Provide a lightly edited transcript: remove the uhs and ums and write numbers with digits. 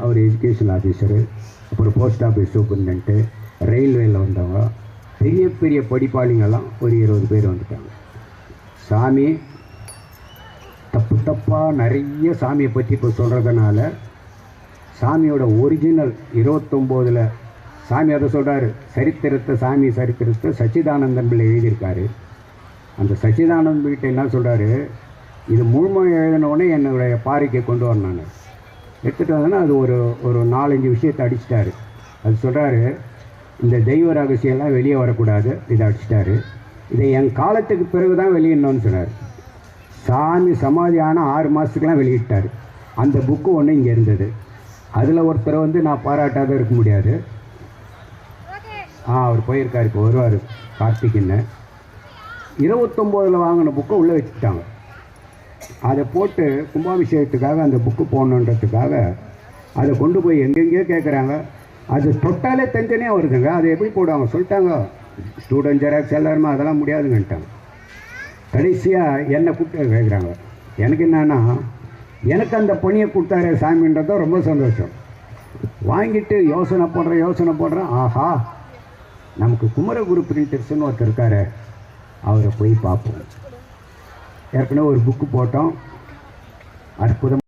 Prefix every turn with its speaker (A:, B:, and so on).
A: அவர் education officer, அப்புறம் post office சூப்பரிண்டென்ட்டு, ரயில்வேயில் வந்தவங்க, பெரிய பெரிய படிப்பாளிங்கெல்லாம் ஒரு 20 பேர் வந்துட்டாங்க. சாமி தப்பாக நிறைய சாமியை பற்றி இப்போ சொல்கிறதுனால சாமியோட ஒரிஜினல் 29 சாமி அதை சொல்கிறாரு. சாமி சரித்திரத்தை சச்சிதானந்தன் பிள்ளை எழுதியிருக்காரு. அந்த சச்சிதானந்தன் கிட்ட என்ன சொல்கிறாரு, இது முழுமையாக எழுதினோடனே என்னுடைய பாறைக்கு கொண்டு வரணும். எடுத்துகிட்டு வந்தோன்னா அது ஒரு 4-5 விஷயத்தை அடிச்சிட்டாரு. அது சொல்கிறாரு, இந்த தெய்வ ரகசியம்லாம் வெளியே வரக்கூடாது, இதை அடிச்சிட்டாரு. இதை என் காலத்துக்கு பிறகு தான் வெளியிடணும்னு சொன்னார். சாமி சமாதியான 6 மாதத்துக்கெலாம் வெளியிட்டார். அந்த புக்கு ஒன்று இங்கே இருந்தது. அதில் ஒருத்தரை நான் பாராட்டாத இருக்க முடியாது. அவர் போயிருக்கார், இப்போ வருவார் கார்த்திக்னு. 29 வாங்கின புக்கை உள்ளே வச்சுட்டாங்க. அதை போட்டு கும்பாபிஷேகத்துக்காக அந்த புக்கு போகணுன்றதுக்காக அதை கொண்டு போய் எங்கெங்கேயோ கேட்குறாங்க. அது தொட்டாலே தனித்தனியாக வருதுங்க. அதை எப்படி போடுவாங்க சொல்லிட்டாங்க. ஸ்டூடெண்ட் ஜெராக்ஸ் எல்லாருமே அதெல்லாம் முடியாதுங்கன்ட்டாங்க. கடைசியாக என்னை கூப்பிட்டு கேட்குறாங்க. எனக்கு என்னன்னா, எனக்கு அந்த பணியை கொடுத்தாரு சாமின்றதான் ரொம்ப சந்தோஷம். வாங்கிட்டு யோசனை போடுறேன். ஆஹா, நமக்கு குமரகுரு பிரிண்டர்ஸ்னு ஒருத்தர் இருக்காரு, அவரை போய் பார்ப்போம். ஏற்கனவே ஒரு புக்கு போட்டோம், அற்புதம்.